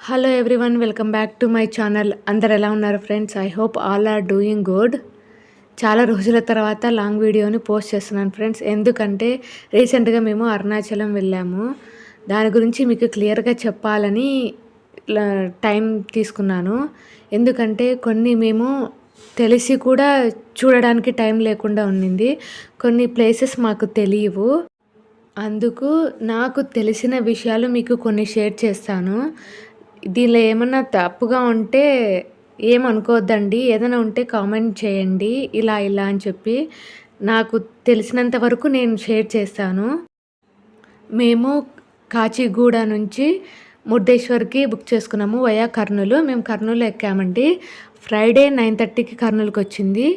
Hello everyone, welcome back to my channel. అందరు ఎలా ఉన్నారు friends? I hope all are doing good. చాలా రోజుల తర్వాత లాంగ్ వీడియోని పోస్ట్ చేస్తున్నాను ఫ్రెండ్స్. ఎందుకంటే రీసెంట్గా మేము అరుణాచలం వెళ్ళాము. దాని గురించి మీకు క్లియర్గా చెప్పాలని టైం తీసుకున్నాను. ఎందుకంటే కొన్ని మేము తెలిసి కూడా చూడడానికి టైం లేకుండా ఉండింది. కొన్ని ప్లేసెస్ మాకు తెలియవు. అందుకు నాకు తెలిసిన విషయాలు మీకు కొన్ని షేర్ చేస్తాను. దీనిలో ఏమన్నా తప్పుగా ఉంటే ఏమనుకోవద్దండి. ఏదైనా ఉంటే కామెంట్ చేయండి, ఇలా ఇలా అని చెప్పి. నాకు తెలిసినంత వరకు నేను షేర్ చేస్తాను. మేము కాచిగూడ నుంచి మురుడేశ్వర్కి బుక్ చేసుకున్నాము వయా కర్నూలు. మేము కర్నూలు ఎక్కామండి. ఫ్రైడే 9:30కి కర్నూలుకి వచ్చింది.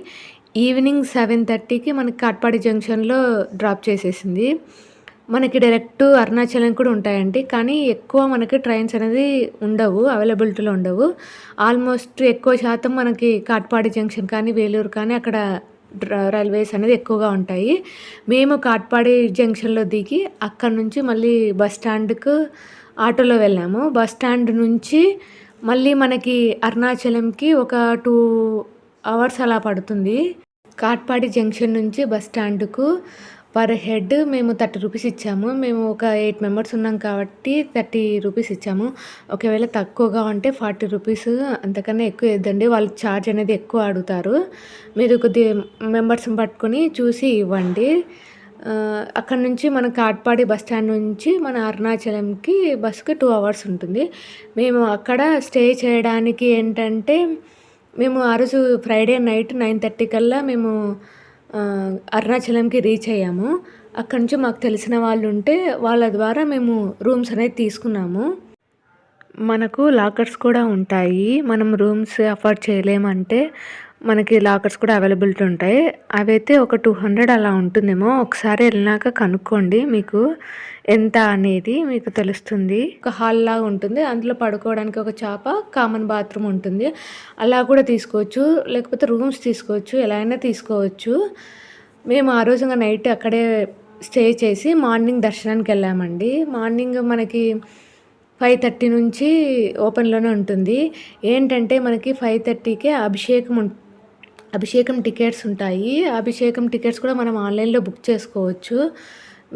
ఈవినింగ్ 7:30కి మనకి కాట్పాడి జంక్షన్లో డ్రాప్ చేసేసింది. మనకి డైరెక్ట్ అరుణాచలం కూడా ఉంటాయండి, కానీ ఎక్కువ మనకి ట్రైన్స్ అనేది ఉండవు, అవైలబిలిటీలో ఉండవు. ఆల్మోస్ట్ ఎక్కువ శాతం మనకి కాట్పాడి జంక్షన్ కానీ వేలూరు కానీ అక్కడ రైల్వేస్ అనేది ఎక్కువగా ఉంటాయి. మేము కాట్పాడి జంక్షన్లో దిగి అక్కడ నుంచి మళ్ళీ బస్ స్టాండ్కు ఆటోలో వెళ్ళాము. బస్ స్టాండ్ నుంచి మళ్ళీ మనకి అరుణాచలంకి ఒక 2 అవర్స్ అలా పడుతుంది. కాట్పాడి జంక్షన్ నుంచి బస్ స్టాండ్కు పర్ హెడ్ మేము 30 రూపీస్ ఇచ్చాము. మేము ఒక 8 మెంబర్స్ ఉన్నాం కాబట్టి 30 రూపీస్ ఇచ్చాము. ఒకవేళ తక్కువగా ఉంటే 40 రూపీస్, అంతకన్నా ఎక్కువ ఇద్దండి. వాళ్ళు ఛార్జ్ అనేది ఎక్కువ అడుగుతారు. మీరు కొద్ది మెంబర్స్ని పట్టుకొని చూసి ఇవ్వండి. అక్కడ నుంచి మన కాట్పాడి బస్ స్టాండ్ నుంచి మన అరుణాచలంకి బస్కి 2 అవర్స్ ఉంటుంది. మేము అక్కడ స్టే చేయడానికి ఏంటంటే, మేము ఆ రోజు ఫ్రైడే నైట్ 9:30 కల్లా మేము అరుణాచలంకి రీచ్ అయ్యాము. అక్కడి నుంచి మాకు తెలిసిన వాళ్ళు ఉంటే వాళ్ళ ద్వారా మేము రూమ్స్ అనేది తీసుకున్నాము. మనకు లాకర్స్ కూడా ఉంటాయి. మనం రూమ్స్ అఫోర్డ్ చేయలేమంటే మనకి లాకర్స్ కూడా అవైలబిలిటీ ఉంటాయి. అవైతే ఒక 200 అలా ఉంటుందేమో. ఒకసారి వెళ్ళినాక కనుక్కోండి, మీకు ఎంత అనేది మీకు తెలుస్తుంది. ఒక హాల్ లాగా ఉంటుంది, అందులో పడుకోవడానికి ఒక చాప, కామన్ బాత్రూమ్ ఉంటుంది. అలా కూడా తీసుకోవచ్చు, లేకపోతే రూమ్స్ తీసుకోవచ్చు, ఎలా అయినా తీసుకోవచ్చు. మేము ఆ రోజు నైట్ అక్కడే స్టే చేసి మార్నింగ్ దర్శనానికి వెళ్ళామండి. మార్నింగ్ మనకి 5:30 నుంచి ఓపెన్లోనే ఉంటుంది. ఏంటంటే మనకి 5:30కే అభిషేకం టికెట్స్ ఉంటాయి. అభిషేకం టికెట్స్ కూడా మనం ఆన్లైన్లో బుక్ చేసుకోవచ్చు.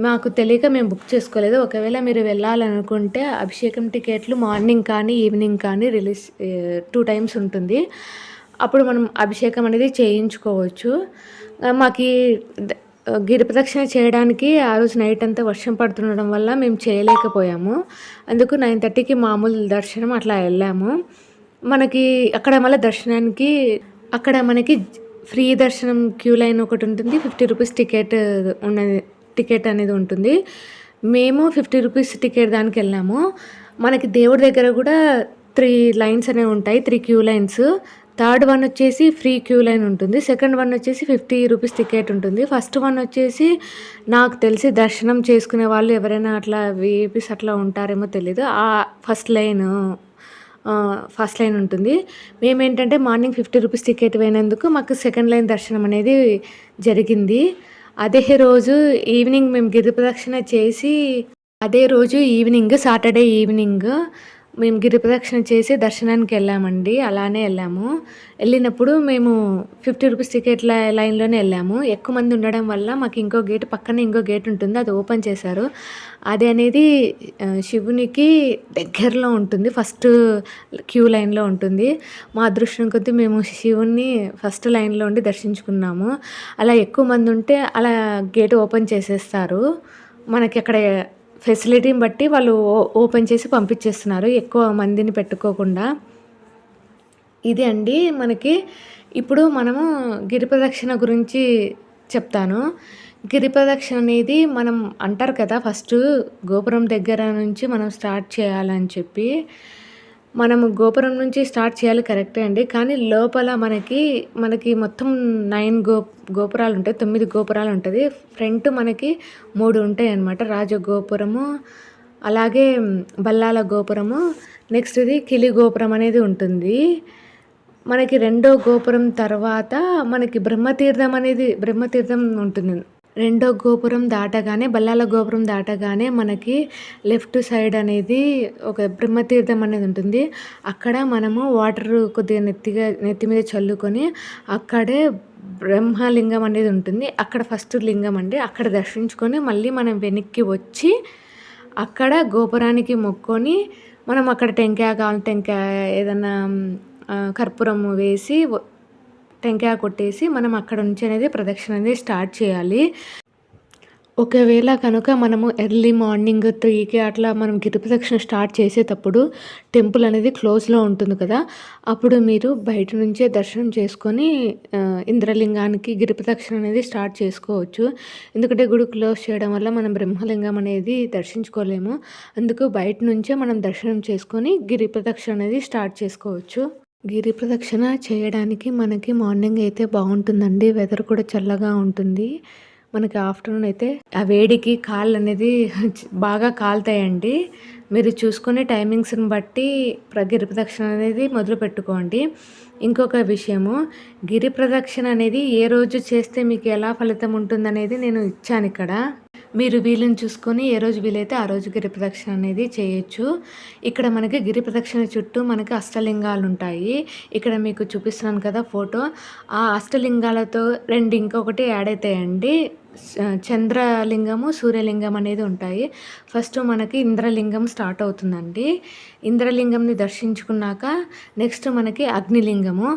మాకు తెలియక మేము బుక్ చేసుకోలేదు. ఒకవేళ మీరు వెళ్ళాలనుకుంటే అభిషేకం టికెట్లు మార్నింగ్ కానీ ఈవినింగ్ కానీ రిలీజ్ 2 టైమ్స్ ఉంటుంది. అప్పుడు మనం అభిషేకం అనేది చేయించుకోవచ్చు. మాకు గిరి ప్రదక్షిణ చేయడానికి ఆ రోజు నైట్ అంతా వర్షం పడుతుండడం వల్ల మేము చేయలేకపోయాము. అందుకు 9:30కి మామూలు దర్శనం అట్లా వెళ్ళాము. మనకి అక్కడ మళ్ళీ దర్శనానికి అక్కడ మనకి ఫ్రీ దర్శనం క్యూ లైన్ ఒకటి ఉంటుంది. 50 రూపీస్ టికెట్ అనేది ఉంటుంది. మేము 50 రూపీస్ టికెట్ దానికి వెళ్ళాము. మనకి దేవుడి దగ్గర కూడా 3 లైన్స్ అనేవి ఉంటాయి, 3 క్యూ లైన్స్. థర్డ్ వన్ వచ్చేసి ఫ్రీ క్యూ లైన్ ఉంటుంది. సెకండ్ వన్ వచ్చేసి 50 రూపీస్ టికెట్ ఉంటుంది. ఫస్ట్ వన్ వచ్చేసి నాకు తెలిసి దర్శనం చేసుకునే వాళ్ళు ఎవరైనా అట్లా వీఐపీస్ అట్లా ఉంటారేమో తెలీదు. ఆ ఫస్ట్ లైన్ ఉంటుంది. మేమేంటంటే మార్నింగ్ 50 రూపీస్ టికెట్ పోయినందుకు మాకు సెకండ్ లైన్ దర్శనం అనేది జరిగింది. అదే రోజు ఈవినింగ్ మేము గిరి ప్రదక్షిణ చేసి, అదే రోజు ఈవినింగ్ సాటర్డే ఈవినింగ్ మేము గిరి ప్రదక్షిణ చేసి దర్శనానికి వెళ్ళామండి. అలానే వెళ్ళాము. వెళ్ళినప్పుడు మేము 50 రూపీస్ టికెట్ లైన్లోనే వెళ్ళాము. ఎక్కువ మంది ఉండడం వల్ల మాకు ఇంకో గేట్ పక్కనే ఇంకో గేట్ ఉంటుంది, అది ఓపెన్ చేశారు. అది అనేది శివునికి దగ్గరలో ఉంటుంది, ఫస్ట్ క్యూ లైన్లో ఉంటుంది. మా అదృష్టం కొద్దీ మేము శివుని ఫస్ట్ లైన్లో ఉండి దర్శించుకున్నాము. అలా ఎక్కువ మంది ఉంటే అలా గేట్ ఓపెన్ చేసేస్తారు. మనకి అక్కడ ఫెసిలిటీని బట్టి వాళ్ళు ఓపెన్ చేసి పంపించేస్తున్నారు, ఎక్కువ మందిని పెట్టుకోకుండా. ఇది అండి మనకి. ఇప్పుడు మనము గిరి ప్రదక్షిణ గురించి చెప్తాను. గిరి ప్రదక్షిణ అనేది మనం అంటారు కదా, ఫస్ట్ గోపురం దగ్గర నుంచి మనం స్టార్ట్ చేయాలని చెప్పి. మనము గోపురం నుంచి స్టార్ట్ చేయాలి, కరెక్టే అండి. కానీ లోపల మనకి మొత్తం 9 గోపురాలు ఉంటాయి, 9 గోపురాలు ఉంటుంది. ఫ్రంట్ మనకి 3 ఉంటాయి అన్నమాట. రాజగోపురము, అలాగే బల్లాల గోపురము, నెక్స్ట్ ఇది కిలి గోపురం అనేది ఉంటుంది. మనకి రెండో గోపురం తర్వాత మనకి బ్రహ్మతీర్థం ఉంటుంది. రెండో గోపురం దాటగానే బల్లాల గోపురం దాటగానే మనకి లెఫ్ట్ సైడ్ అనేది ఒక బ్రహ్మతీర్థం అనేది ఉంటుంది. అక్కడ మనము వాటర్ కొద్దిగా నెత్తి మీద చల్లుకొని అక్కడే బ్రహ్మలింగం అనేది ఉంటుంది. అక్కడ ఫస్ట్ లింగం అండి. అక్కడ దర్శించుకొని మళ్ళీ మనం వెనక్కి వచ్చి అక్కడ గోపురానికి మొక్కొని మనం అక్కడ టెంకాయ కావాలి టెంకాయ ఏదన్నా కర్పూరం వేసి టెంకాయ కొట్టేసి మనం అక్కడ నుంచి అనేది ప్రదక్షిణ అనేది స్టార్ట్ చేయాలి. ఒకవేళ కనుక మనము ఎర్లీ మార్నింగ్ 3కి అట్లా మనం గిరి ప్రదక్షిణ స్టార్ట్ చేసేటప్పుడు టెంపుల్ అనేది క్లోజ్లో ఉంటుంది కదా, అప్పుడు మీరు బయట నుంచే దర్శనం చేసుకొని ఇంద్రలింగానికి గిరి ప్రదక్షిణ అనేది స్టార్ట్ చేసుకోవచ్చు. ఎందుకంటే గుడి క్లోజ్ చేయడం వల్ల మనం బ్రహ్మలింగం అనేది దర్శించుకోలేము. అందుకు బయట నుంచే మనం దర్శనం చేసుకొని గిరి ప్రదక్షిణ అనేది స్టార్ట్ చేసుకోవచ్చు. గిరి ప్రదక్షిణ చేయడానికి మనకి మార్నింగ్ అయితే బాగుంటుందండి. వెదర్ కూడా చల్లగా ఉంటుంది. మనకి ఆఫ్టర్నూన్ అయితే ఆ వేడికి కాళ్ళు అనేది బాగా కాలుతాయండి. మీరు చూసుకునే టైమింగ్స్ని బట్టి గిరి ప్రదక్షిణ అనేది మొదలు పెట్టుకోండి. ఇంకొక విషయము, గిరి ప్రదక్షిణ అనేది ఏ రోజు చేస్తే మీకు ఎలా ఫలితం ఉంటుందనేది నేను ఇచ్చాను ఇక్కడ. మీరు వీలుని చూసుకొని ఏ రోజు వీలైతే ఆ రోజు గిరి ప్రదక్షిణ అనేది చేయొచ్చు. ఇక్కడ మనకి గిరి ప్రదక్షిణ చుట్టూ మనకి అష్టలింగాలు ఉంటాయి. ఇక్కడ మీకు చూపిస్తున్నాను కదా ఫోటో. ఆ అష్టలింగాలతో ఇంకొకటి యాడ్ అవుతాయండి. చంద్రలింగము, సూర్యలింగం అనేది ఉంటాయి. ఫస్ట్ మనకి ఇంద్రలింగం స్టార్ట్ అవుతుందండి. ఇంద్రలింగంని దర్శించుకున్నాక నెక్స్ట్ మనకి అగ్నిలింగము.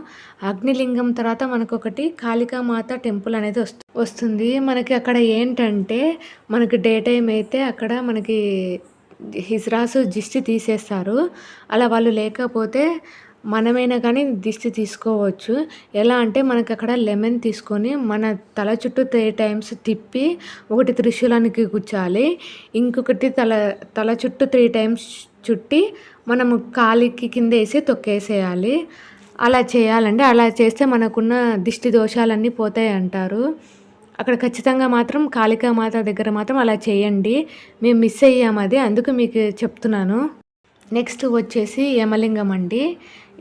అగ్నిలింగం తర్వాత మనకు ఒకటి కాళికామాత టెంపుల్ అనేది వస్తుంది. మనకి అక్కడ ఏంటంటే మనకి డే టైం అయితే అక్కడ మనకి హిజ్రాసు దిష్టి తీసేస్తారు. అలా వాళ్ళు లేకపోతే మనమైనా కానీ దిష్టి తీసుకోవచ్చు. ఎలా అంటే మనకి అక్కడ లెమన్ తీసుకొని మన తల చుట్టూ 3 టైమ్స్ తిప్పి ఒకటి త్రిశూలానికి గుచ్చాలి, ఇంకొకటి తల చుట్టూ 3 టైమ్స్ చుట్టి మనము కాలికి కింద వేసి తొక్కేసేయాలి. అలా చేయాలండి. అలా చేస్తే మనకున్న దిష్టి దోషాలన్నీ పోతాయి అంటారు. అక్కడ ఖచ్చితంగా మాత్రం కాళికామాత దగ్గర మాత్రం అలా చేయండి. మేము మిస్ అయ్యాము అది, అందుకు మీకు చెప్తున్నాను. నెక్స్ట్ వచ్చేసి యమలింగం అండి.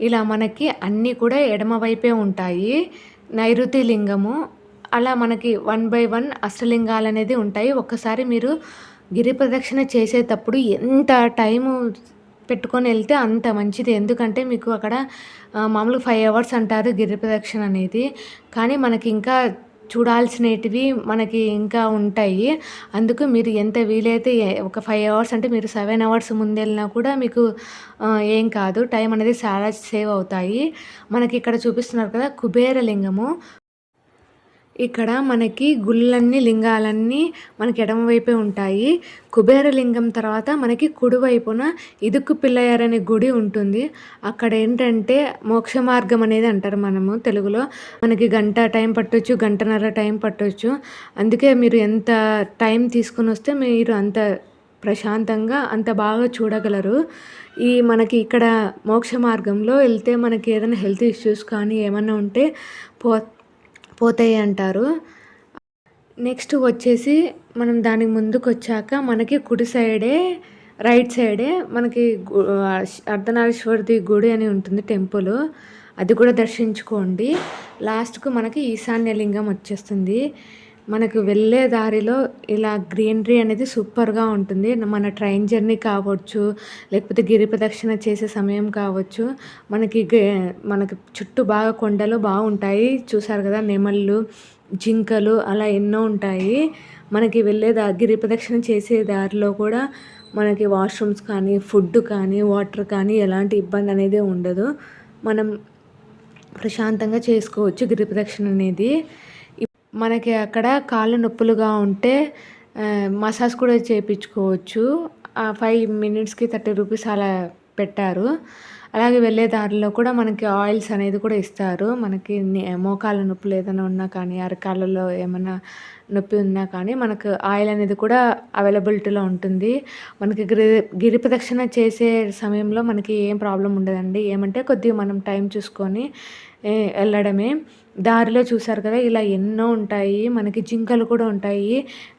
ఇలా మనకి అన్నీ కూడా ఎడమ వైపే ఉంటాయి. నైరుతి లింగము, అలా మనకి 1 by 1 అష్టలింగాలు అనేది ఉంటాయి. ఒక్కసారి మీరు గిరి ప్రదక్షిణ చేసేటప్పుడు ఎంత టైము పెట్టుకొని వెళ్తే అంత మంచిది. ఎందుకంటే మీకు అక్కడ మామూలుగా 5 hours అంటారు గిరి ప్రదక్షిణ అనేది, కానీ మనకి ఇంకా చూడాల్సినటివి మనకి ఇంకా ఉంటాయి. అందుకు మీరు ఎంత వీలైతే ఒక 5 hours అంటే మీరు 7 hours ముందెళ్ళినా కూడా మీకు ఏం కాదు. టైం అనేది చాలా సేవ్ అవుతాయి. మనకి ఇక్కడ చూపిస్తున్నారు కదా కుబేరలింగము. ఇక్కడ మనకి గుళ్ళన్నీ లింగాలన్నీ మనకి ఎడమవైపే ఉంటాయి. కుబేరలింగం తర్వాత మనకి కుడివైపున ఇదుక్కు పిల్లయ్యారు అనే గుడి ఉంటుంది. అక్కడ ఏంటంటే మోక్ష మార్గం అనేది అంటారు మనము తెలుగులో. మనకి గంట టైం పట్టొచ్చు, గంటన్నర టైం పట్టొచ్చు. అందుకే మీరు ఎంత టైం తీసుకొని వస్తే మీరు అంత ప్రశాంతంగా అంత బాగా చూడగలరు. మనకి ఇక్కడ మోక్ష మార్గంలో వెళ్తే మనకి ఏదైనా హెల్త్ ఇష్యూస్ కానీ ఏమన్నా ఉంటే పోతాయి అంటారు. నెక్స్ట్ వచ్చేసి మనం దానికి ముందుకు వచ్చాక మనకి కుడి సైడే రైట్ సైడే మనకి అర్ధనారీశ్వరుడి గుడి అని ఉంటుంది టెంపుల్. అది కూడా దర్శించుకోండి. లాస్ట్కు మనకి ఈశాన్య లింగం వచ్చేస్తుంది. మనకు వెళ్ళే దారిలో ఇలా గ్రీనరీ అనేది సూపర్గా ఉంటుంది. మన ట్రైన్ జర్నీ కావచ్చు, లేకపోతే గిరి ప్రదక్షిణ చేసే సమయం కావచ్చు, మనకి చుట్టూ బాగా కొండలు బాగుంటాయి. చూసారు కదా, నెమళ్ళు, జింకలు అలా ఎన్నో ఉంటాయి. మనకి గిరి ప్రదక్షిణ చేసే దారిలో కూడా మనకి వాష్రూమ్స్ కానీ, ఫుడ్ కానీ, వాటర్ కానీ ఎలాంటి ఇబ్బంది అనేది ఉండదు. మనం ప్రశాంతంగా చేసుకోవచ్చు గిరి ప్రదక్షిణ అనేది. మనకి అక్కడ కాళ్ళు నొప్పులుగా ఉంటే మసాజ్ కూడా చేయించుకోవచ్చు. 5 minutesకి 30 rupees అలా పెట్టారు. అలాగే వెళ్ళే దారిలో కూడా మనకి ఆయిల్స్ అనేది కూడా ఇస్తారు. మనకి మోకాళ్ళ నొప్పులు ఏదైనా ఉన్నా కానీ, అరకాళ్ళలో ఏమన్నా నొప్పి ఉన్నా కానీ మనకు ఆయిల్ అనేది కూడా అవైలబిలిటీలో ఉంటుంది. మనకి గిరి ప్రదక్షిణ చేసే సమయంలో మనకి ఏం ప్రాబ్లం ఉండదండి. ఏమంటే కొద్దిగా మనం టైం చూసుకొని వెళ్ళడమే. దారిలో చూసారు కదా, ఇలా ఎన్నో ఉంటాయి. మనకి జింకలు కూడా ఉంటాయి.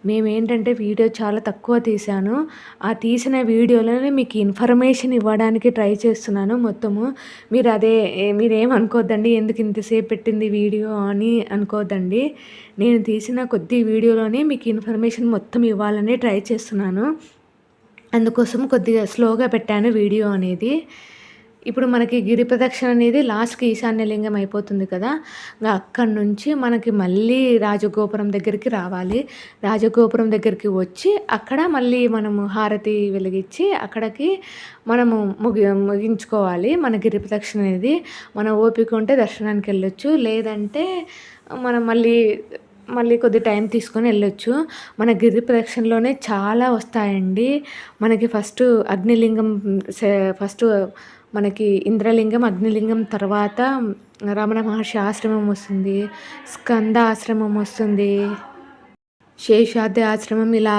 మేమేంటంటే వీడియో చాలా తక్కువ తీశాను. ఆ తీసిన వీడియోలోనే మీకు ఇన్ఫర్మేషన్ ఇవ్వడానికి ట్రై చేస్తున్నాను. మొత్తము. మీరేమనుకోవద్దండి, ఎందుకు ఇంతసేపు పెట్టింది వీడియో అని అనుకోవద్దండి. నేను తీసిన కొద్ది వీడియోలోనే మీకు ఇన్ఫర్మేషన్ మొత్తం ఇవ్వాలని ట్రై చేస్తున్నాను. అందుకోసం కొద్దిగా స్లోగా పెట్టాను వీడియో అనేది. ఇప్పుడు మనకి గిరి ప్రదక్షిణ అనేది లాస్ట్‌కి ఈశాన్యలింగం అయిపోతుంది కదా! అక్కడి నుంచి మనకి మళ్ళీ రాజగోపురం దగ్గరికి రావాలి. రాజగోపురం దగ్గరికి వచ్చి అక్కడ మళ్ళీ మనము హారతి వెలిగించి అక్కడికి మనము ముగించుకోవాలి మన గిరి ప్రదక్షిణ అనేది. మన ఓపిక ఉంటే దర్శనానికెళ్ళొచ్చు. లేదంటే మనం మళ్ళీ కొద్ది టైం తీసుకొని వెళ్ళొచ్చు. మన గిరి ప్రదక్షిణలోనే చాలా వస్తాయండి. మనకి అగ్నిలింగం ఫస్టు మనకి ఇంద్రలింగం, అగ్నిలింగం తర్వాత రమణ మహర్షి ఆశ్రమం వస్తుంది, స్కంద ఆశ్రమం వస్తుంది, శేషాద్రి ఆశ్రమం, ఇలా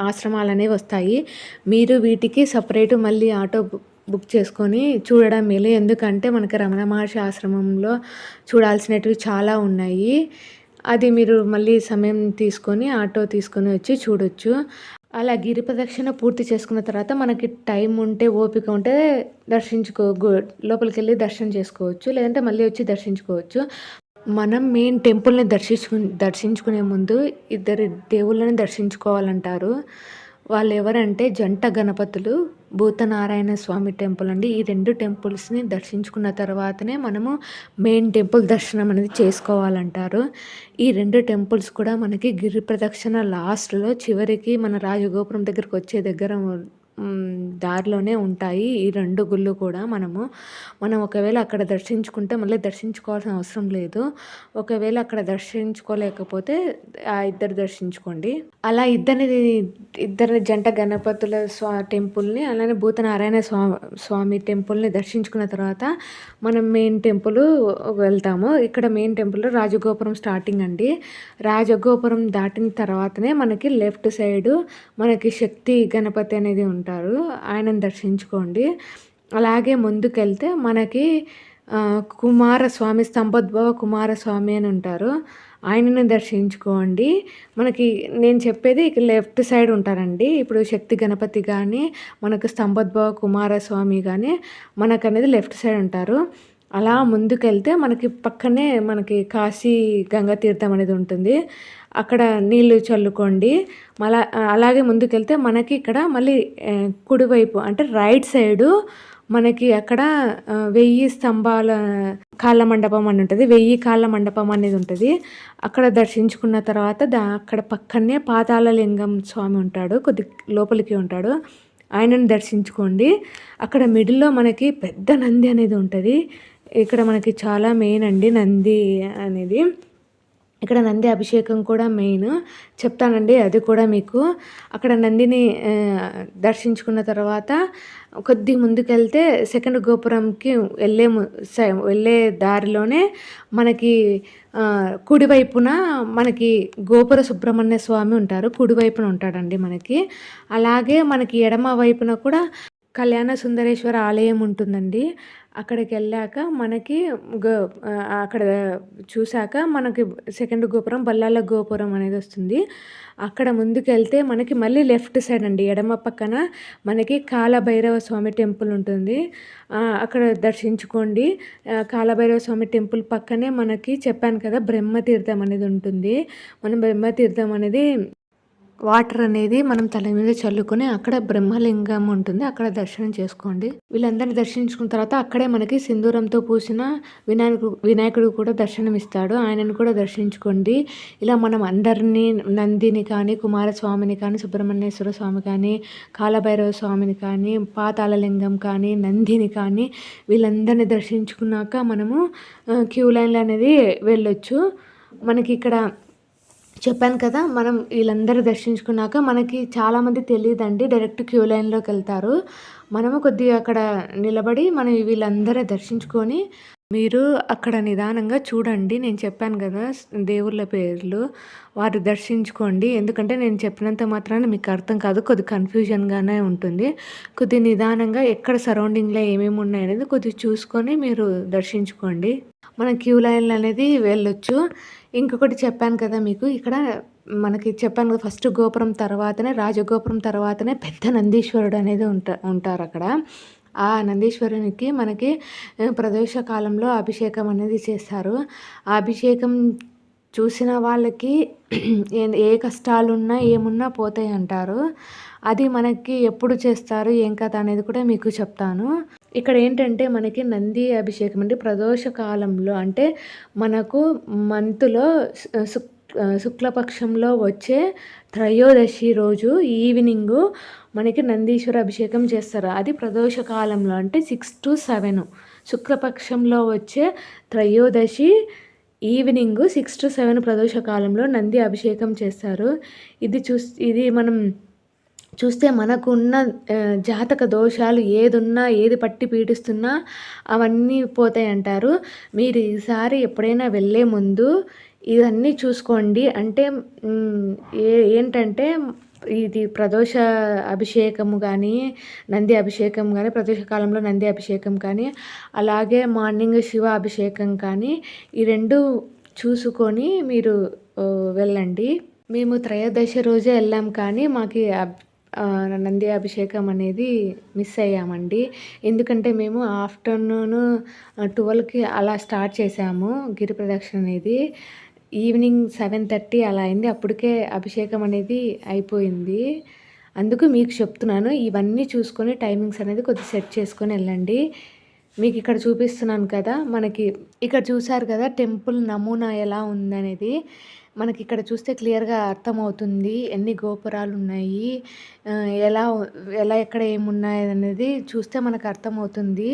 ఆశ్రమాలనేవి వస్తాయి. మీరు వీటికి సపరేటు మళ్ళీ ఆటో బుక్ చేసుకొని చూడడం మేలు. ఎందుకంటే మనకి రమణ మహర్షి ఆశ్రమంలో చూడాల్సినటివి చాలా ఉన్నాయి. అది మీరు మళ్ళీ సమయం తీసుకొని ఆటో తీసుకొని వచ్చి చూడొచ్చు. అలా గిరి ప్రదక్షిణ పూర్తి చేసుకున్న తర్వాత మనకి టైం ఉంటే, ఓపిక ఉంటే లోపలికెళ్ళి దర్శనం చేసుకోవచ్చు. లేదంటే మళ్ళీ వచ్చి దర్శించుకోవచ్చు. మనం మెయిన్ టెంపుల్ని దర్శించుకునే ముందు ఇద్దరు దేవుళ్ళని దర్శించుకోవాలంటారు. వాళ్ళు ఎవరంటే జంట గణపతులు, భూతనారాయణ స్వామి టెంపుల్ అండి. ఈ 2 టెంపుల్స్ని దర్శించుకున్న తర్వాతనే మనము మెయిన్ టెంపుల్ దర్శనం అనేది చేసుకోవాలంటారు. ఈ 2 టెంపుల్స్ కూడా మనకి గిరి ప్రదక్షిణ లాస్ట్‌లో చివరికి మన రాజగోపురం దగ్గరికి వచ్చే దగ్గర దారిలోనే ఉంటాయి ఈ 2 గుళ్ళు కూడా. మనం ఒకవేళ అక్కడ దర్శించుకుంటే మళ్ళీ దర్శించుకోవాల్సిన అవసరం లేదు. ఒకవేళ అక్కడ దర్శించుకోలేకపోతే ఆ ఇద్దరు దర్శించుకోండి. అలా ఇద్దరిని జంట గణపతుల టెంపుల్ని, అలానే భూతనారాయణ స్వామి టెంపుల్ని దర్శించుకున్న తర్వాత మనం మెయిన్ టెంపుల్ వెళ్తాము. ఇక్కడ మెయిన్ టెంపుల్ రాజగోపురం స్టార్టింగ్ అండి. రాజగోపురం దాటిన తర్వాతనే మనకి లెఫ్ట్ సైడు మనకి శక్తి గణపతి అనేది ఉంటారు. ఆయనను దర్శించుకోండి. అలాగే ముందుకెళ్తే మనకి కుమారస్వామి, స్తంభోద్భవ కుమారస్వామి అని ఉంటారు. ఆయనను దర్శించుకోండి. మనకి నేను చెప్పేది ఇక లెఫ్ట్ సైడ్ ఉంటారండి. ఇప్పుడు శక్తి గణపతి కానీ, మనకు స్తంభోద్భవ కుమారస్వామి కానీ మనకనేది లెఫ్ట్ సైడ్ ఉంటారు. అలా ముందుకెళ్తే మనకి పక్కనే మనకి కాశీ గంగా తీర్థం అనేది ఉంటుంది. అక్కడ నీళ్ళు చల్లుకోండి. అలాగే ముందుకెళ్తే మనకి ఇక్కడ మళ్ళీ కుడివైపు అంటే రైట్ సైడు మనకి అక్కడ 1000 స్తంభాల కాళ్ళ మండపం అని ఉంటుంది. 1000 కాళ్ళ మండపం అనేది ఉంటుంది. అక్కడ దర్శించుకున్న తర్వాత అక్కడ పక్కనే పాతాళలింగం స్వామి ఉంటాడు. కొద్ది లోపలికి ఉంటాడు. ఆయనను దర్శించుకోండి. అక్కడ మిడిల్లో మనకి పెద్ద నంది అనేది ఉంటుంది. ఇక్కడ మనకి చాలా మెయిన్ అండి నంది అనేది. ఇక్కడ నంది అభిషేకం కూడా మెయిన్ చెప్తానండి అది కూడా మీకు. అక్కడ నందిని దర్శించుకున్న తర్వాత కొద్ది ముందుకెళ్తే సెకండ్ గోపురంకి వెళ్ళే దారిలోనే మనకి కుడివైపున మనకి గోపుర సుబ్రహ్మణ్య స్వామి ఉంటారు. కుడివైపున ఉంటాడండి మనకి. అలాగే మనకి ఎడమ వైపున కూడా కళ్యాణ సుందరేశ్వర ఆలయం ఉంటుందండి. అక్కడికి వెళ్ళాక మనకి అక్కడ చూసాక మనకి సెకండ్ గోపురం బల్లాల గోపురం అనేది వస్తుంది. అక్కడ ముందుకెళ్తే మనకి మళ్ళీ లెఫ్ట్ సైడ్ అండి ఎడమ పక్కన మనకి కాలభైరవ స్వామి టెంపుల్ ఉంటుంది. అక్కడ దర్శించుకోండి. కాలభైరవ స్వామి టెంపుల్ పక్కనే మనకి చెప్పాను కదా బ్రహ్మతీర్థం అనేది ఉంటుంది. మనం బ్రహ్మతీర్థం అనేది వాటర్ అనేది మనం తల మీద చల్లుకొని అక్కడ బ్రహ్మలింగం ఉంటుంది. అక్కడ దర్శనం చేసుకోండి. వీళ్ళందరినీ దర్శించుకున్న తర్వాత అక్కడే మనకి సింధూరంతో పూసిన వినాయకుడు కూడా దర్శనం ఇస్తాడు. ఆయనను కూడా దర్శించుకోండి. ఇలా మనం అందరినీ నందిని కానీ, కుమారస్వామిని కానీ, సుబ్రహ్మణ్యేశ్వర స్వామి కానీ, కాలభైరవ స్వామిని కానీ, పాతాళలింగం కానీ, నందిని కానీ వీళ్ళందరినీ దర్శించుకున్నాక మనము క్యూ లైన్లో అనేది వెళ్ళొచ్చు. మనకి ఇక్కడ చెప్పాను కదా మనం వీళ్ళందరూ దర్శించుకున్నాక మనకి చాలామంది తెలియదండి డైరెక్ట్ క్యూ లైన్లోకి వెళ్తారు. మనము కొద్దిగా అక్కడ నిలబడి మనం వీళ్ళందరూ దర్శించుకొని మీరు అక్కడ నిదానంగా చూడండి. నేను చెప్పాను కదా దేవుళ్ళ పేర్లు, వారు దర్శించుకోండి. ఎందుకంటే నేను చెప్పినంత మాత్రాన మీకు అర్థం కాదు, కొద్ది కన్ఫ్యూజన్గానే ఉంటుంది. కొద్ది నిదానంగా ఎక్కడ సరౌండింగ్లో ఏమేమి ఉన్నాయి అనేది కొద్దిగా చూసుకొని మీరు దర్శించుకోండి. మనం క్యూ లైన్లు అనేది వెళ్ళొచ్చు. ఇంకొకటి చెప్పాను కదా మీకు ఇక్కడ మనకి చెప్పాను కదా ఫస్ట్ గోపురం తర్వాతనే రాజగోపురం తర్వాతనే పెద్ద నందీశ్వరుడు అనేది ఉంటారు అక్కడ. ఆ నందీశ్వరునికి మనకి ప్రదోష కాలంలో అభిషేకం అనేది చేస్తారు. ఆ అభిషేకం చూసిన వాళ్ళకి ఏ కష్టాలున్నా, ఏమున్నా పోతాయంటారు. అది మనకి ఎప్పుడు చేస్తారు, ఏం కథ అనేది కూడా మీకు చెప్తాను. ఇక్కడ ఏంటంటే మనకి నంది అభిషేకం అంటే ప్రదోష కాలంలో అంటే మనకు మంత్‌లో శుక్లపక్షంలో వచ్చే త్రయోదశి రోజు ఈవినింగు మనకి నందీశ్వర అభిషేకం చేస్తారు. అది ప్రదోష కాలంలో అంటే 6-7 శుక్లపక్షంలో వచ్చే త్రయోదశి ఈవినింగ్ 6-7 ప్రదోష కాలంలో నంది అభిషేకం చేస్తారు. ఇది మనం చూస్తే మనకున్న జాతక దోషాలు ఏదున్నా, ఏది పట్టి పీడిస్తున్నా అవన్నీ పోతాయంటారు. మీరు ఈసారి ఎప్పుడైనా వెళ్ళే ముందు ఇవన్నీ చూసుకోండి. అంటే ఏంటంటే ఇది ప్రదోష అభిషేకము గానీ, నంది అభిషేకం గానీ, ప్రదోష కాలంలో నంది అభిషేకం కానీ, అలాగే మార్నింగ్ శివ అభిషేకం కానీ, ఈ 2 చూసుకొని మీరు వెళ్ళండి. మేము త్రయోదశి రోజే వెళ్ళాం కానీ మాకి నంది అభిషేకం అనేది మిస్ అయ్యామండి. ఎందుకంటే మేము ఆఫ్టర్‌నూన్ 12కి అలా స్టార్ట్ చేసాము గిరి ప్రదక్షిణ అనేది. ఈవినింగ్ 7:30 అలా అయింది. అప్పటికే అభిషేకం అనేది అయిపోయింది. అందుకు మీకు చెప్తున్నాను. ఇవన్నీ చూసుకొని టైమింగ్స్ అనేది కొద్దిగా సెట్ చేసుకొని వెళ్ళండి. మీకు ఇక్కడ చూపిస్తున్నాను కదా, మనకి ఇక్కడ చూసారు కదా టెంపుల్ నమూనా ఎలా ఉందనేది. మనకి ఇక్కడ చూస్తే క్లియర్‌గా అర్థమవుతుంది. ఎన్ని గోపురాలు ఉన్నాయి, ఎలా ఎలా ఎక్కడ ఏమున్నాయి అనేది చూస్తే మనకు అర్థమవుతుంది.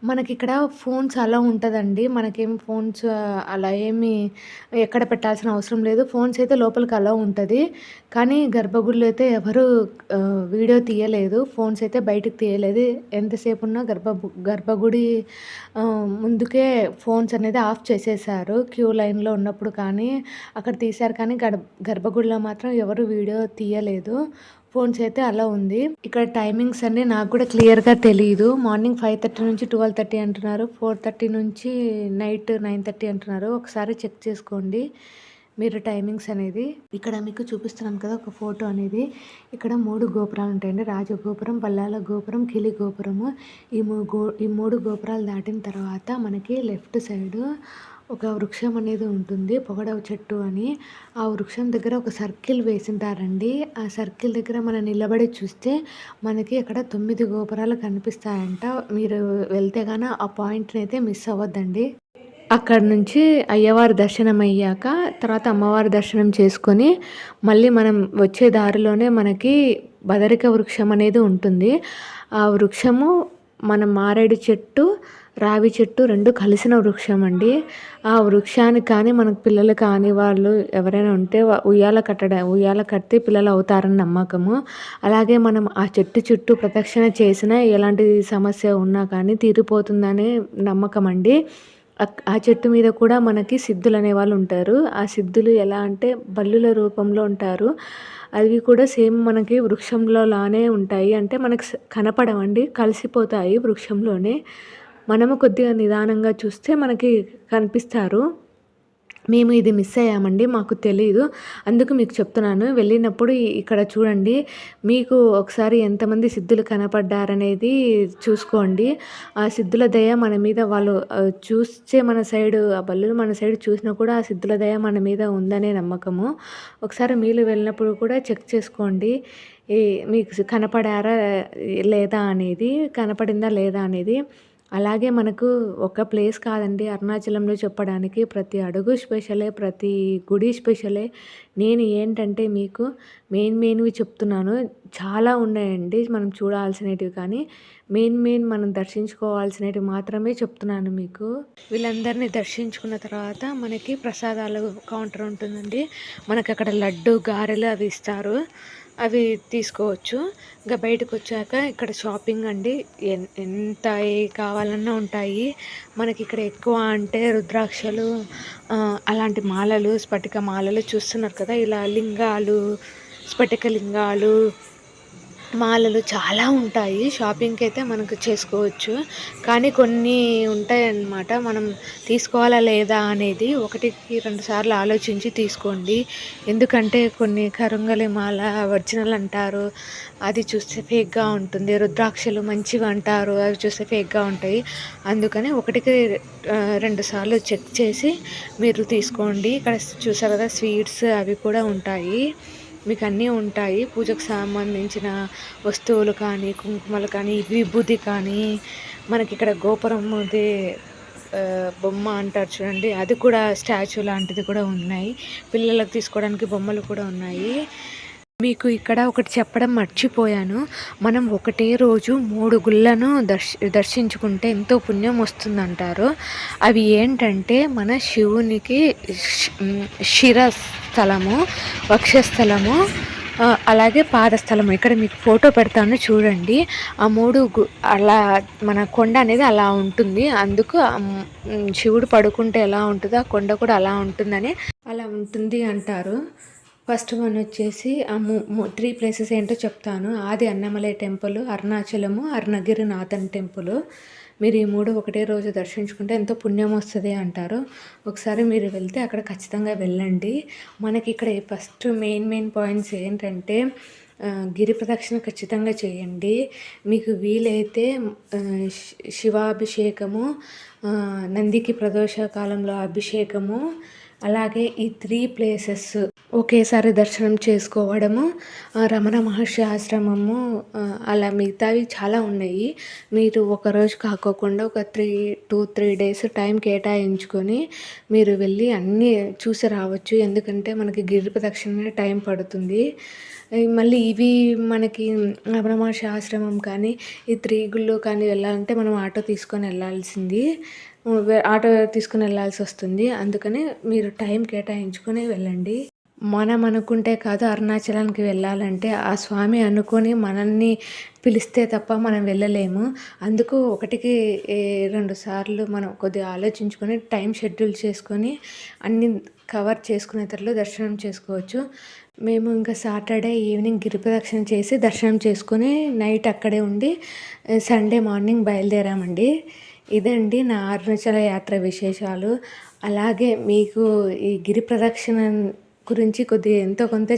మనకిక్కడ ఫోన్స్ అలో ఉంటదండి. మనకేం ఫోన్స్ అలా ఏమి ఎక్కడ పెట్టాల్సిన అవసరం లేదు. ఫోన్స్ అయితే లోపలికి అలో ఉంటది. కానీ గర్భగుడిలో అయితే ఎవరు వీడియో తీయలేదు. ఫోన్స్ అయితే బయటకి తీయలేదు. ఎంతసేపు ఉన్నా గర్భగుడి ముందుకే ఫోన్స్ అనేది ఆఫ్ చేసేసారు. క్యూ లైన్‌లో ఉన్నప్పుడు కానీ అక్కడ తీశారు కానీ గర్భగుడిలో మాత్రం ఎవరు వీడియో తీయలేదు. ఫోన్స్ అయితే అలా ఉంది. ఇక్కడ టైమింగ్స్ అన్నీ నాకు కూడా క్లియర్‌గా తెలీదు. మార్నింగ్ 5:30 నుంచి 12:30 అంటున్నారు. 4:30 నుంచి నైట్ 9:30 అంటున్నారు. ఒకసారి చెక్ చేసుకోండి మీరు టైమింగ్స్ అనేది. ఇక్కడ మీకు చూపిస్తున్నాను కదా ఒక ఫోటో అనేది. ఇక్కడ 3 గోపురాలు ఉంటాయండి. రాజగోపురం, బల్లాల గోపురం, కిలి గోపురము. ఈ 3 గోపురాలు దాటిన తర్వాత మనకి లెఫ్ట్ సైడు ఒక వృక్షం అనేది ఉంటుంది, పొగడవ చెట్టు అని. ఆ వృక్షం దగ్గర ఒక సర్కిల్ వేసింటారండి. ఆ సర్కిల్ దగ్గర మనం నిలబడి చూస్తే మనకి అక్కడ 9 గోపురాలు కనిపిస్తాయంట. మీరు వెళ్తే గాన ఆ పాయింట్ని అయితే మిస్ అవ్వద్దండి. అక్కడ నుంచి అయ్యవారి దర్శనం అయ్యాక తర్వాత అమ్మవారి దర్శనం చేసుకొని మళ్ళీ మనం వచ్చే దారిలోనే మనకి బదరిక వృక్షం అనేది ఉంటుంది. ఆ వృక్షము మన మారేడు చెట్టు, రావి చెట్టు 2 కలిసిన వృక్షం అండి. ఆ వృక్షానికి కానీ మనకు పిల్లలు కాని వాళ్ళు ఎవరైనా ఉంటే ఉయ్యాల కడితే పిల్లలు అవుతారని నమ్మకము. అలాగే మనం ఆ చెట్టు చుట్టూ ప్రదక్షిణ చేసినా ఎలాంటి సమస్య ఉన్నా కానీ తీరిపోతుందనే నమ్మకం అండి. ఆ చెట్టు మీద కూడా మనకి సిద్ధులు అనేవాళ్ళు ఉంటారు. ఆ సిద్ధులు ఎలా అంటే బల్లుల రూపంలో ఉంటారు. అవి కూడా సేమ్ మనకి వృక్షంలో లానే ఉంటాయి. అంటే మనకు కనపడవండి, కలిసిపోతాయి వృక్షంలోనే. మనము కొద్దిగా నిదానంగా చూస్తే మనకి కనిపిస్తారు. మేము ఇది మిస్ అయ్యామండి, మాకు తెలీదు. అందుకు మీకు చెప్తున్నాను. వెళ్ళినప్పుడు ఇక్కడ చూడండి. మీకు ఒకసారి ఎంతమంది సిద్ధులు కనపడ్డారనేది చూసుకోండి. ఆ సిద్ధుల దయ మన మీద వాళ్ళు చూస్తే మన సైడు ఆ బల్లులు మన సైడ్ చూసినా కూడా ఆ సిద్ధుల దయ మన మీద ఉందనే నమ్మకము. ఒకసారి మీరు వెళ్ళినప్పుడు కూడా చెక్ చేసుకోండి. మీకు కనపడారా లేదా అనేది, కనపడిందా లేదా అనేది. అలాగే మనకు ఒక ప్లేస్ కాదండి అరుణాచలంలో చెప్పడానికి. ప్రతి అడుగు స్పెషలే, ప్రతి గుడి స్పెషలే. నేను ఏంటంటే మీకు మెయిన్‌వి చెప్తున్నాను. చాలా ఉన్నాయండి మనం చూడాల్సినటివి, కానీ మెయిన్ మనం దర్శించుకోవాల్సినవి మాత్రమే చెప్తున్నాను మీకు. వీళ్ళందరినీ దర్శించుకున్న తర్వాత మనకి ప్రసాదాలు కౌంటర్ ఉంటుందండి. మనకు అక్కడ లడ్డు, గారెలు అవి ఇస్తారు. అవి తీసుకోవచ్చు. ఇంకా బయటకు వచ్చాక ఇక్కడ షాపింగ్ అండి. ఎంత కావాలన్నా ఉంటాయి. మనకి ఇక్కడ ఎక్కువ అంటే రుద్రాక్షలు, అలాంటి మాలలు, స్ఫటిక మాలలు చూస్తున్నారు కదా. ఇలా లింగాలు, స్ఫటిక లింగాలు, మాలలు చాలా ఉంటాయి. షాపింగ్‌కి అయితే మనకు చేసుకోవచ్చు. కానీ కొన్ని ఉంటాయన్నమాట. మనం తీసుకోవాలా లేదా అనేది ఒకటికి 2 సార్లు ఆలోచించి తీసుకోండి. ఎందుకంటే కొన్ని కరుంగలి మాల ఒరిజినల్ అంటారు. అది చూస్తే ఫేక్‌గా ఉంటుంది. రుద్రాక్షలు మంచివి అంటారు. అవి చూస్తే ఫేక్‌గా ఉంటాయి. అందుకని ఒకటికి 2 సార్లు చెక్ చేసి మీరు తీసుకోండి. ఇక్కడ చూసారు కదా స్వీట్స్ అవి కూడా ఉంటాయి. మీకు అన్నీ ఉంటాయి. పూజకు సంబంధించిన వస్తువులు కానీ, కుంకుమలు కానీ, విభూది కానీ, మనకిక్కడ గోపురముది బొమ్మ అంటారు చూడండి, అది కూడా స్టాచ్యూ లాంటిది కూడా ఉన్నాయి. పిల్లలకు తీసుకోవడానికి బొమ్మలు కూడా ఉన్నాయి. మీకు ఇక్కడ ఒకటి చెప్పడం మర్చిపోయాను. మనం ఒకటే రోజు 3 గుళ్ళను దర్శించుకుంటే ఎంతో పుణ్యం వస్తుందంటారు. అవి ఏంటంటే మన శివునికి శిరస్థలము, వక్షస్థలము, అలాగే పాదస్థలము. ఇక్కడ మీకు ఫోటో పెడతాను చూడండి. ఆ 3 అలా మన కొండ అనేది అలా ఉంటుంది. అందుకు శివుడు పడుకుంటే ఎలా ఉంటుందో ఆ కొండ కూడా అలా ఉంటుందని అలా ఉంటుంది అంటారు. ఫస్ట్ వన్ వచ్చేసి ఆ 3 ప్లేసెస్ ఏంటో చెప్తాను. ఆది అన్నమలై టెంపుల్, అరుణాచలము, అరుణగిరినాథన్ టెంపుల్. మీరు ఈ 3 ఒకటే రోజు దర్శించుకుంటే ఎంతో పుణ్యం వస్తుంది అంటారు. ఒకసారి మీరు వెళ్తే అక్కడ ఖచ్చితంగా వెళ్ళండి. మనకి ఇక్కడ ఫస్ట్ మెయిన్ పాయింట్స్ ఏంటంటే గిరి ప్రదక్షిణ ఖచ్చితంగా చేయండి. మీకు వీలైతే శివాభిషేకము, నందికి ప్రదోష కాలంలో అభిషేకము, అలాగే ఈ 3 ప్లేసెస్ ఒకేసారి దర్శనం చేసుకోవడము, రమణ మహర్షి ఆశ్రమము, అలా మిగతావి చాలా ఉన్నాయి. మీరు ఒకరోజు కాకోకుండా ఒక 2-3 డేస్ టైం కేటాయించుకొని మీరు వెళ్ళి అన్నీ చూసి రావచ్చు. ఎందుకంటే మనకి గిరి ప్రదక్షిణ టైం పడుతుంది. మళ్ళీ ఇవి మనకి రమణ మహర్షి ఆశ్రమం కానీ ఈ 3 గుళ్ళు కానీ వెళ్ళాలంటే మనం ఆటో తీసుకొని వెళ్ళాల్సి వస్తుంది. అందుకని మీరు టైం కేటాయించుకొని వెళ్ళండి. మనం అనుకుంటే కాదు, అరుణాచలానికి వెళ్ళాలంటే ఆ స్వామి అనుకొని మనల్ని పిలిస్తే తప్ప మనం వెళ్ళలేము. అందుకు ఒకటికి 2 సార్లు మనం కొద్దిగా ఆలోచించుకొని టైం షెడ్యూల్ చేసుకొని అన్నీ కవర్ చేసుకునే తరలో దర్శనం చేసుకోవచ్చు. మేము ఇంకా సాటర్డే ఈవినింగ్ గిరి ప్రదక్షిణ చేసి దర్శనం చేసుకొని నైట్ అక్కడే ఉండి సండే మార్నింగ్ బయలుదేరామండి. ఇదండి నా అరుణాచల యాత్ర విశేషాలు. అలాగే మీకు ఈ గిరి ప్రదక్షిణ గురించి కొద్దిగా ఎంతో కొంత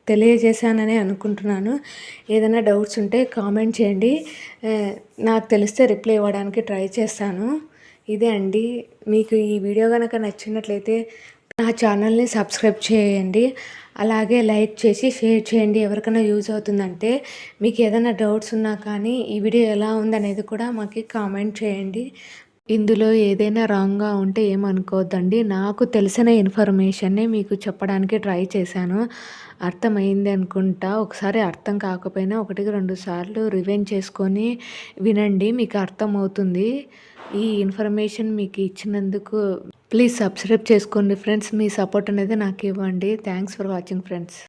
తెలియజేశానని అనుకుంటున్నాను. ఏదైనా డౌట్స్ ఉంటే కామెంట్ చేయండి. నాకు తెలిస్తే రిప్లై ఇవ్వడానికి ట్రై చేస్తాను. ఇదే అండి. మీకు ఈ వీడియో కనుక నచ్చినట్లయితే నా ఛానల్ని సబ్స్క్రైబ్ చేయండి. అలాగే లైక్ చేసి షేర్ చేయండి. ఎవరికైనా యూజ్ అవుతుందంటే మీకు ఏదైనా డౌట్స్ ఉన్నా కానీ ఈ వీడియో ఎలా ఉందనేది కూడా మాకు కామెంట్ చేయండి. ఇందులో ఏదైనా రాంగ్గా ఉంటే ఏమనుకోవద్దండి. నాకు తెలిసిన ఇన్ఫర్మేషన్నే మీకు చెప్పడానికి ట్రై చేశాను. అర్థమైంది అనుకుంటా. ఒకసారి అర్థం కాకపోయినా 1-2 సార్లు రివైండ్ చేసుకొని వినండి, మీకు అర్థమవుతుంది. ఈ ఇన్ఫర్మేషన్ మీకు ఇచ్చినందుకు ప్లీజ్ సబ్స్క్రైబ్ చేసుకోండి ఫ్రెండ్స్. మీ సపోర్ట్ అనేది నాకు ఇవ్వండి. Thanks for watching friends.